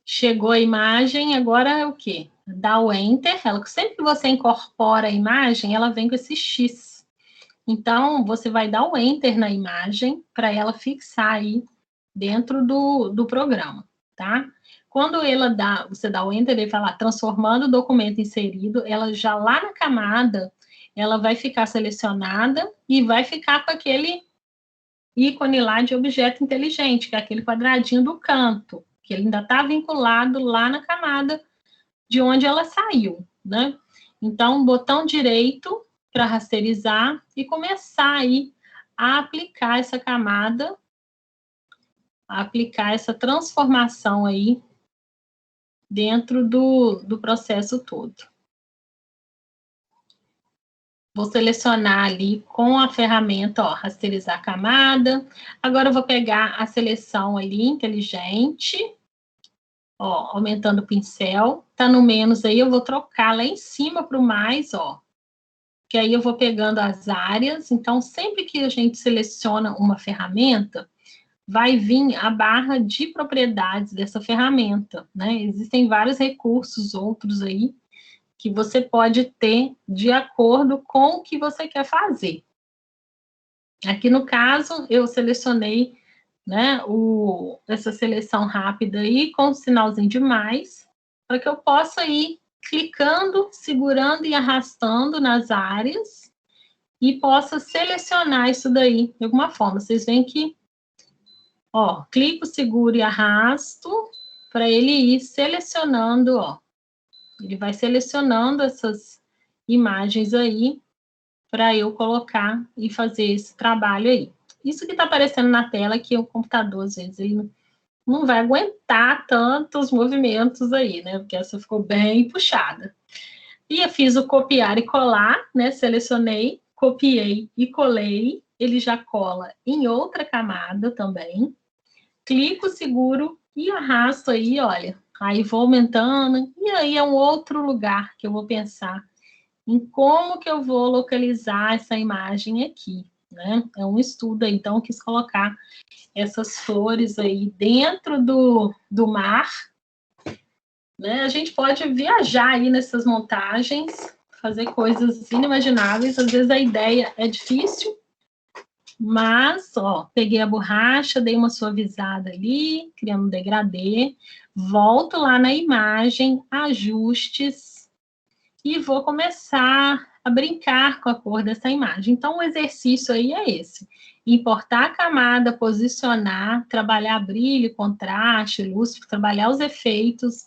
Chegou a imagem, agora é o quê? Dá o Enter, sempre que você incorpora a imagem, ela vem com esse X. Então, você vai dar o Enter na imagem para ela fixar aí dentro do programa, tá? Quando você dá o Enter, ele vai lá, transformando o documento inserido, ela já lá na camada, ela vai ficar selecionada e vai ficar com aquele ícone lá de objeto inteligente, que é aquele quadradinho do canto, que ele ainda está vinculado lá na camada de onde ela saiu, né? Então, botão direito para rasterizar e começar aí a aplicar essa camada, a aplicar essa transformação aí dentro do processo todo. Vou selecionar ali com a ferramenta, ó, rasterizar a camada. Agora eu vou pegar a seleção ali, inteligente, ó, aumentando o pincel. Tá no menos aí, eu vou trocar lá em cima para o mais, ó. Que aí eu vou pegando as áreas. Então, sempre que a gente seleciona uma ferramenta, vai vir a barra de propriedades dessa ferramenta, né? Existem vários recursos, outros aí, que você pode ter de acordo com o que você quer fazer. Aqui no caso, eu selecionei, né, essa seleção rápida aí com o sinalzinho de mais, para que eu possa ir clicando, segurando e arrastando nas áreas e possa selecionar isso daí de alguma forma. Vocês veem que, ó, clico, seguro e arrasto para ele ir selecionando, ó. Ele vai selecionando essas imagens aí para eu colocar e fazer esse trabalho aí. Isso que está aparecendo na tela, que o computador, às vezes, ele não vai aguentar tantos movimentos aí, né? Porque essa ficou bem puxada. E eu fiz o copiar e colar, né? Selecionei, copiei e colei. Ele já cola em outra camada também. Clico, seguro e arrasto aí, olha. Aí vou aumentando, e aí é um outro lugar que eu vou pensar em como que eu vou localizar essa imagem aqui, né? É um estudo aí, então eu quis colocar essas flores aí dentro do mar, né? A gente pode viajar aí nessas montagens, fazer coisas inimagináveis, às vezes a ideia é difícil, mas, ó, peguei a borracha, dei uma suavizada ali, criando um degradê, volto lá na imagem, ajustes, e vou começar a brincar com a cor dessa imagem. Então, o exercício aí é esse. Importar a camada, posicionar, trabalhar brilho, contraste, luz, trabalhar os efeitos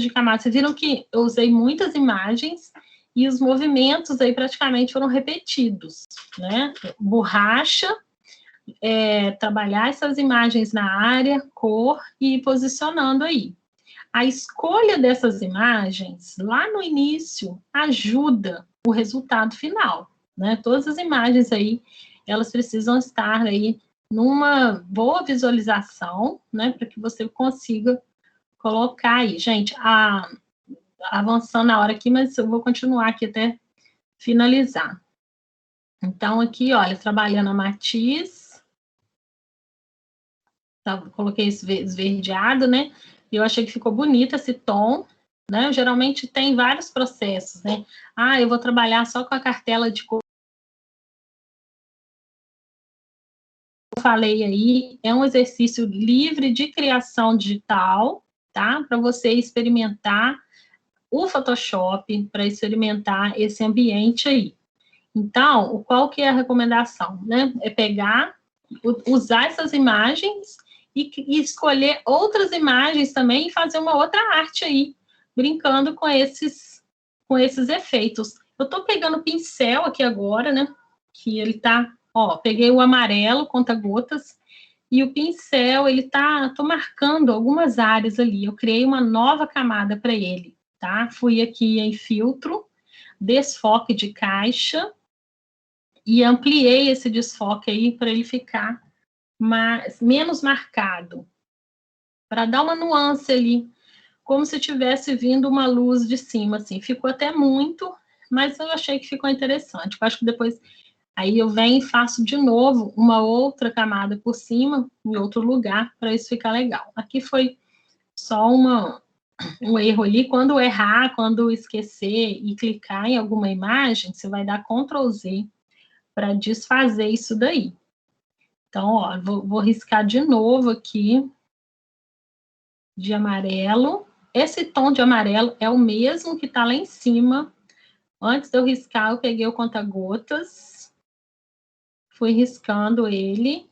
de camada. Vocês viram que eu usei muitas imagens e os movimentos aí praticamente foram repetidos, né? Borracha, trabalhar essas imagens na área, cor e ir posicionando aí. A escolha dessas imagens, lá no início, ajuda o resultado final, né? Todas as imagens aí, elas precisam estar aí numa boa visualização, né? Para que você consiga colocar aí. Gente, avançando na hora aqui, mas eu vou continuar aqui até finalizar. Então, aqui, olha, trabalhando a matiz, coloquei esverdeado, né? E eu achei que ficou bonito esse tom, né? Geralmente tem vários processos, né? Ah, eu vou trabalhar só com a cartela de cor. Eu falei aí, é um exercício livre de criação digital, tá? Para você experimentar o Photoshop, para experimentar esse ambiente aí. Então, qual que é a recomendação, né? É pegar, usar essas imagens e escolher outras imagens também e fazer uma outra arte aí, brincando com esses efeitos. Eu tô pegando o pincel aqui agora, né? Que ele tá, ó, peguei o amarelo, conta-gotas, E o pincel, tô marcando algumas áreas ali. Eu criei uma nova camada para ele, tá? Fui aqui em filtro, desfoque de caixa, e ampliei esse desfoque aí para ele ficar menos marcado, para dar uma nuance ali, como se tivesse vindo uma luz de cima, assim. Ficou até muito, mas eu achei que ficou interessante. Eu acho que depois, aí eu venho e faço de novo uma outra camada por cima, em outro lugar, para isso ficar legal. Aqui foi só um erro ali. Quando errar, quando esquecer e clicar em alguma imagem, você vai dar Ctrl Z para desfazer isso daí. Então, ó, vou riscar de novo aqui, de amarelo. Esse tom de amarelo é o mesmo que tá lá em cima. Antes de eu riscar, eu peguei o conta-gotas, fui riscando ele.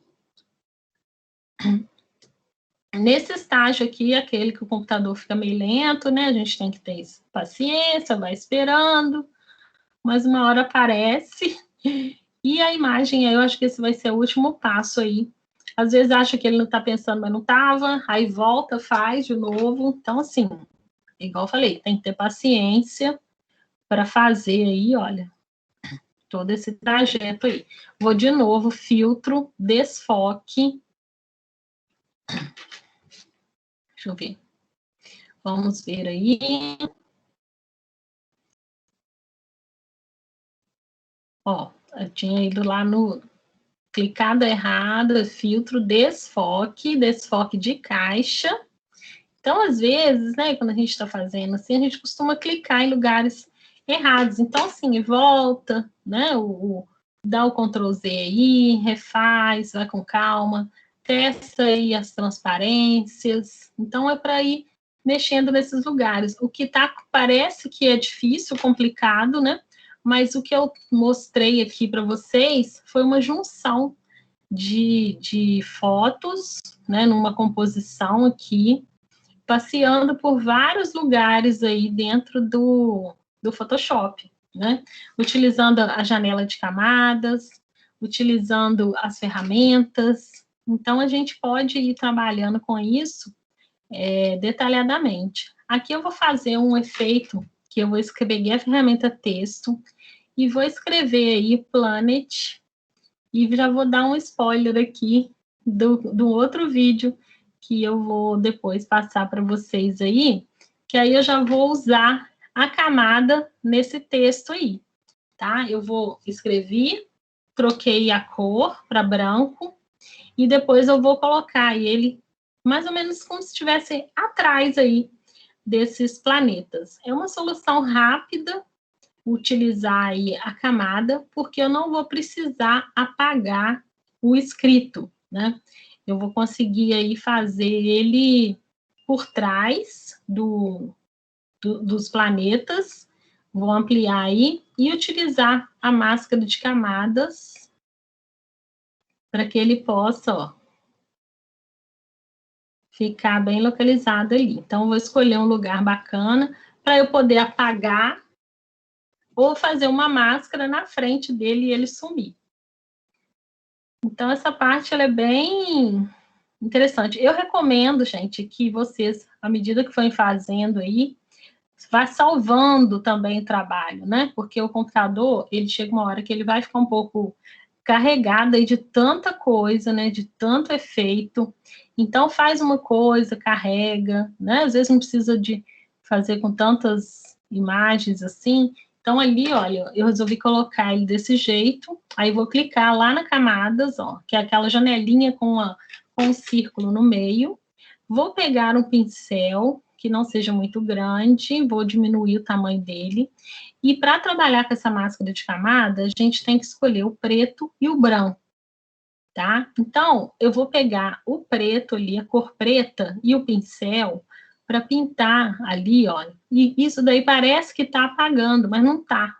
Nesse estágio aqui, aquele que o computador fica meio lento, né? A gente tem que ter paciência, vai esperando, mas uma hora aparece. E a imagem, eu acho que esse vai ser o último passo aí. Às vezes acha que ele não está pensando, mas não estava, aí volta, faz de novo. Então, assim, igual eu falei, tem que ter paciência para fazer aí, olha, todo esse trajeto aí. Vou de novo, filtro, desfoque. Deixa eu ver. Vamos ver aí. Ó, eu tinha ido lá no clicado errado, filtro, desfoque de caixa. Então, às vezes, né, quando a gente está fazendo assim, a gente costuma clicar em lugares errados. Então, assim, volta, né, dá o Ctrl Z aí, refaz, vai com calma, testa aí as transparências. Então, é para ir mexendo nesses lugares. O que parece que é difícil, complicado, né? Mas o que eu mostrei aqui para vocês foi uma junção de fotos, né, numa composição aqui, passeando por vários lugares aí dentro do Photoshop, né? Utilizando a janela de camadas, utilizando as ferramentas. Então, a gente pode ir trabalhando com isso detalhadamente. Aqui eu vou fazer um efeito que eu vou escrever a ferramenta texto e vou escrever aí Planet, e já vou dar um spoiler aqui do outro vídeo que eu vou depois passar para vocês aí, que aí eu já vou usar a camada nesse texto aí, tá? Eu vou escrever, troquei a cor para branco, e depois eu vou colocar ele mais ou menos como se estivesse atrás aí desses planetas. É uma solução rápida, utilizar aí a camada, porque eu não vou precisar apagar o escrito, né? Eu vou conseguir aí fazer ele por trás dos planetas, vou ampliar aí e utilizar a máscara de camadas para que ele possa, ó, ficar bem localizado ali. Então, vou escolher um lugar bacana para eu poder apagar ou fazer uma máscara na frente dele e ele sumir. Então, essa parte ela é bem interessante. Eu recomendo, gente, que vocês, à medida que forem fazendo aí, vá salvando também o trabalho, né? Porque o computador, ele chega uma hora que ele vai ficar um pouco carregado aí de tanta coisa, né? De tanto efeito. Então, faz uma coisa, carrega, né? Às vezes não precisa de fazer com tantas imagens assim. Então, ali, olha, eu resolvi colocar ele desse jeito. Aí, vou clicar lá na camadas, ó, que é aquela janelinha com um círculo no meio. Vou pegar um pincel que não seja muito grande, vou diminuir o tamanho dele. E para trabalhar com essa máscara de camada, a gente tem que escolher o preto e o branco, tá? Então, eu vou pegar o preto ali, a cor preta e o pincel para pintar ali, ó. E isso daí parece que tá apagando, mas não tá,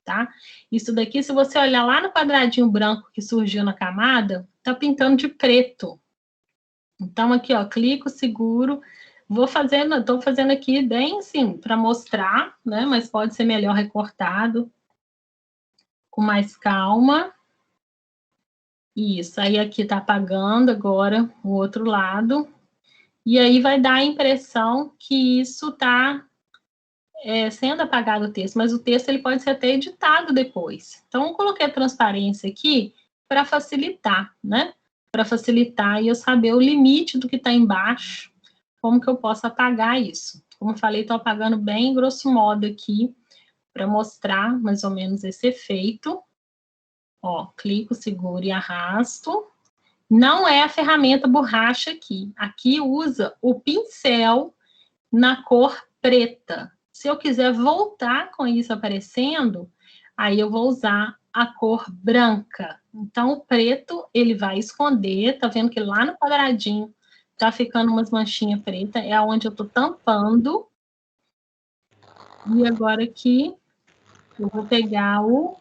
tá? Isso daqui, se você olhar lá no quadradinho branco que surgiu na camada, tá pintando de preto. Então, aqui, ó, clico, seguro, estou fazendo aqui bem, assim, para mostrar, né, mas pode ser melhor recortado, com mais calma. Isso, aí aqui tá apagando agora o outro lado. E aí vai dar a impressão que isso tá sendo apagado o texto, mas o texto ele pode ser até editado depois. Então, eu coloquei a transparência aqui para facilitar, né? Para facilitar e eu saber o limite do que está embaixo, como que eu posso apagar isso. Como eu falei, estou apagando bem grosso modo aqui, para mostrar mais ou menos esse efeito. Ó, clico, seguro e arrasto. Não é a ferramenta borracha aqui. Aqui usa o pincel na cor preta. Se eu quiser voltar com isso aparecendo, aí eu vou usar a cor branca. Então, o preto, ele vai esconder. Tá vendo que lá no quadradinho tá ficando umas manchinhas pretas. É onde eu tô tampando. E agora aqui, eu vou pegar o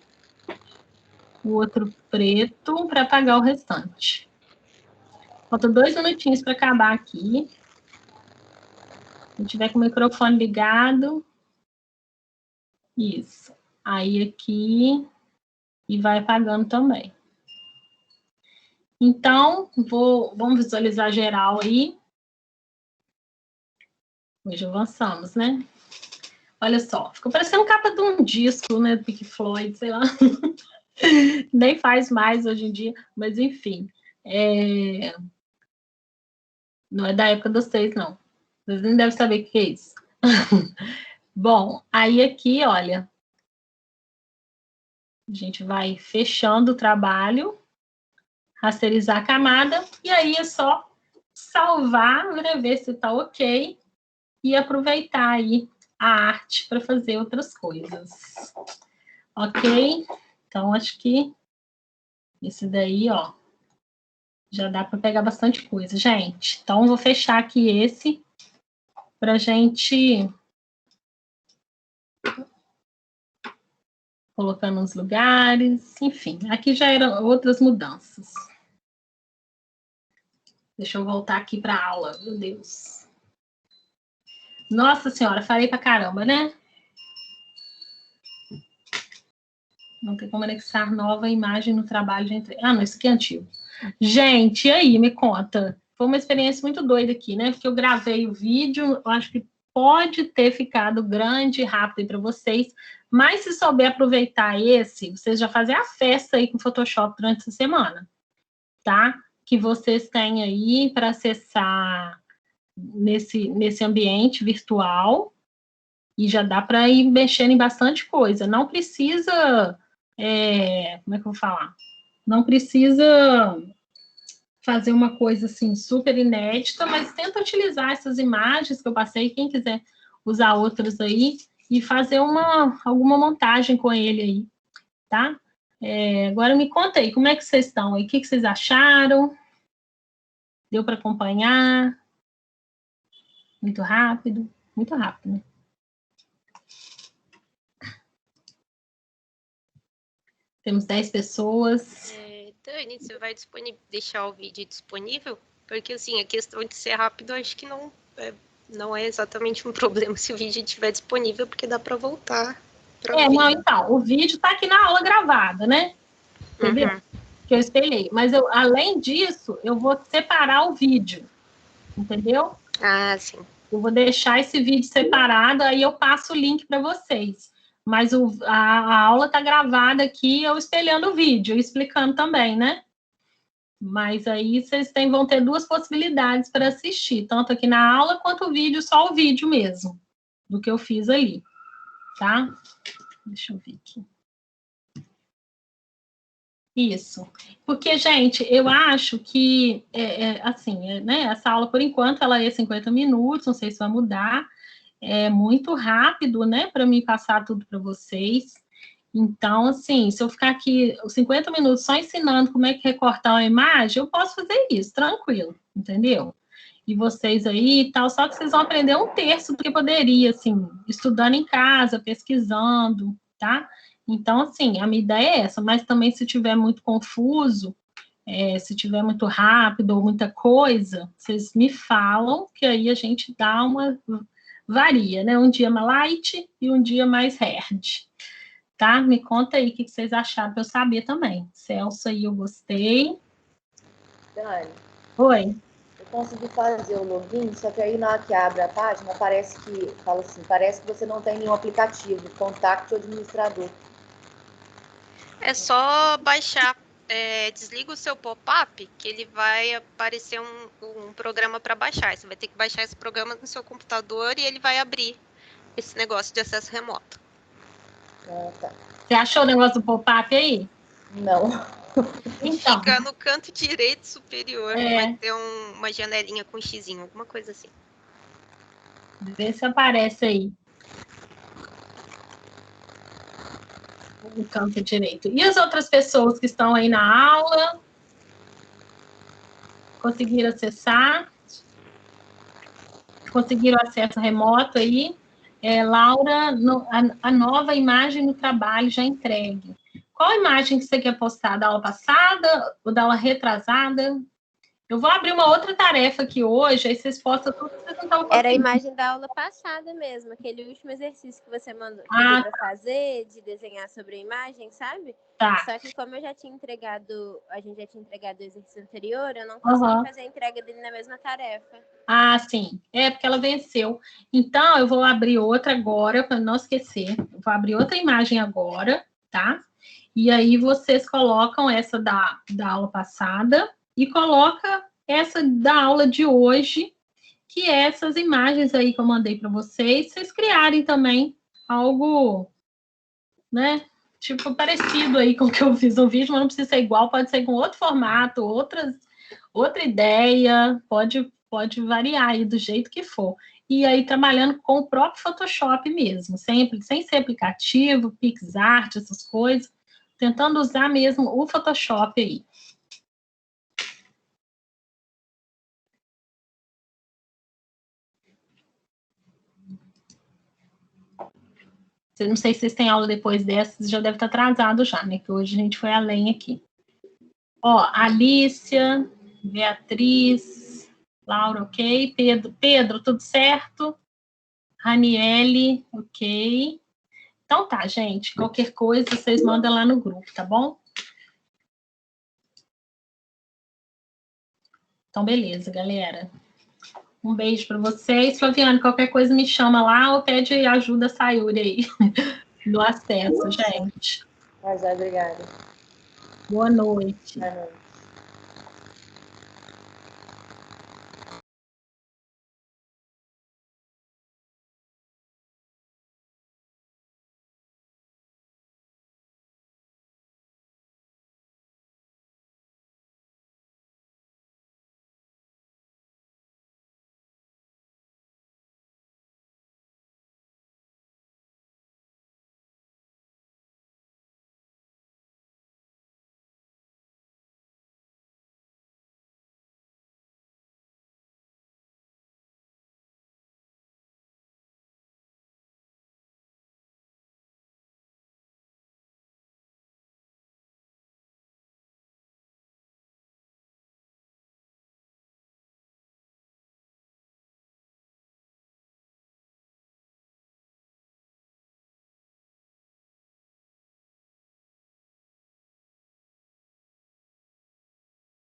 outro preto para apagar o restante. Faltam 2 minutinhos para acabar aqui. Se tiver com o microfone ligado. Isso. Aí aqui. E vai apagando também. Então, vamos visualizar geral aí. Hoje avançamos, né? Olha só, ficou parecendo capa de um disco, né? Do Pink Floyd, sei lá. Nem faz mais hoje em dia, mas enfim. Não é da época dos 6, não. Vocês nem devem saber o que é isso. Bom, aí aqui, olha. A gente vai fechando o trabalho, rasterizar a camada, e aí é só salvar, né, ver se tá ok, e aproveitar aí a arte para fazer outras coisas. Ok? Então, acho que esse daí, ó, já dá para pegar bastante coisa, gente. Então, vou fechar aqui esse para gente colocar nos lugares, enfim. Aqui já eram outras mudanças. Deixa eu voltar aqui para a aula, meu Deus. Nossa Senhora, falei pra caramba, né? Não tem como anexar nova imagem no trabalho de entrega. Ah, não, isso aqui é antigo. Gente, e aí, me conta. Foi uma experiência muito doida aqui, né? Porque eu gravei o vídeo, eu acho que pode ter ficado grande e rápido para vocês, mas se souber aproveitar esse, vocês já fazem a festa aí com o Photoshop durante essa semana, tá? Que vocês têm aí para acessar nesse ambiente virtual e já dá para ir mexendo em bastante coisa. Não precisa, como é que eu vou falar? Não precisa fazer uma coisa assim super inédita, mas tenta utilizar essas imagens que eu passei, quem quiser usar outras aí, e fazer alguma montagem com ele aí, tá? Agora me conta aí, como é que vocês estão aí? O que vocês acharam? Deu para acompanhar? Muito rápido? Muito rápido, né? Temos 10 pessoas. Dani, você vai deixar o vídeo disponível? Porque, assim, a questão de ser rápido, acho que não é exatamente um problema se o vídeo estiver disponível, porque dá para voltar. Não, então, o vídeo está aqui na aula gravada, né? Entendeu? Uhum. Que eu espelhei. Mas, além disso, eu vou separar o vídeo. Entendeu? Ah, sim. Eu vou deixar esse vídeo separado, aí eu passo o link para vocês. Mas a aula está gravada aqui, eu espelhando o vídeo, explicando também, né? Mas aí vocês vão ter 2 possibilidades para assistir, tanto aqui na aula quanto o vídeo, só o vídeo mesmo, do que eu fiz ali, tá? Deixa eu ver aqui. Isso. Porque, gente, eu acho que, assim, né, essa aula, por enquanto, ela é 50 minutos, não sei se vai mudar, é muito rápido, né, para mim passar tudo para vocês. Então, assim, se eu ficar aqui 50 minutos só ensinando como é que recortar uma imagem, eu posso fazer isso, tranquilo, entendeu? E vocês aí e tal, só que vocês vão aprender 1/3 do que poderia, assim, estudando em casa, pesquisando, tá? Então, assim, a minha ideia é essa, mas também se tiver muito confuso, se tiver muito rápido ou muita coisa, vocês me falam, que aí a gente dá varia, né? Um dia mais light e um dia mais hard, tá? Me conta aí o que vocês acharam para eu saber também. Celso aí, eu gostei. Dani, Oi. eu consegui fazer o login, só que aí na hora que abre a página, parece que, fala assim, parece que você não tem nenhum aplicativo, contacte o administrador. É só baixar, desliga o seu pop-up, que ele vai aparecer um programa para baixar. Você vai ter que baixar esse programa no seu computador e ele vai abrir esse negócio de acesso remoto. Ah, tá. Você achou o negócio do pop-up aí? Não. Então, Fica no canto direito superior, É. vai ter uma janelinha com xizinho, alguma coisa assim. Vê se aparece aí. No canto direito. E as outras pessoas que estão aí na aula? Conseguiram acessar? Conseguiram acesso remoto aí? Laura, a nova imagem no trabalho já entregue. Qual a imagem que você quer postar? Da aula passada ou da aula retrasada? Eu vou abrir uma outra tarefa aqui hoje, aí vocês postam tudo que vocês não estão conseguindo. Era a imagem da aula passada mesmo, aquele último exercício que você mandou para fazer, de desenhar sobre a imagem, sabe? Tá. Só que como eu já tinha entregado, a gente já tinha entregado o exercício anterior, eu não consegui fazer a entrega dele na mesma tarefa. Ah, sim. É, porque ela venceu. Então, eu vou abrir outra agora, para não esquecer. Eu vou abrir outra imagem agora, tá? E aí, vocês colocam essa da aula passada e coloca essa da aula de hoje, que é essas imagens aí que eu mandei para vocês criarem também algo, né? Tipo, parecido aí com o que eu fiz no vídeo, mas não precisa ser igual, pode ser com outro formato, outra ideia, pode variar aí do jeito que for. E aí, trabalhando com o próprio Photoshop mesmo, sempre, sem ser aplicativo, PixArt, essas coisas, tentando usar mesmo o Photoshop aí. Eu não sei se vocês têm aula depois dessas, já deve estar atrasado já, né? Que hoje a gente foi além aqui. Ó, Alícia, Beatriz, Laura, ok. Pedro, tudo certo? Raniele, ok. Então tá, gente. Qualquer coisa, vocês mandam lá no grupo, tá bom? Então, beleza, galera. Um beijo para vocês. Flaviane, qualquer coisa me chama lá ou pede ajuda a Sayuri aí do acesso, gente. Mas obrigada. Boa noite. Boa noite.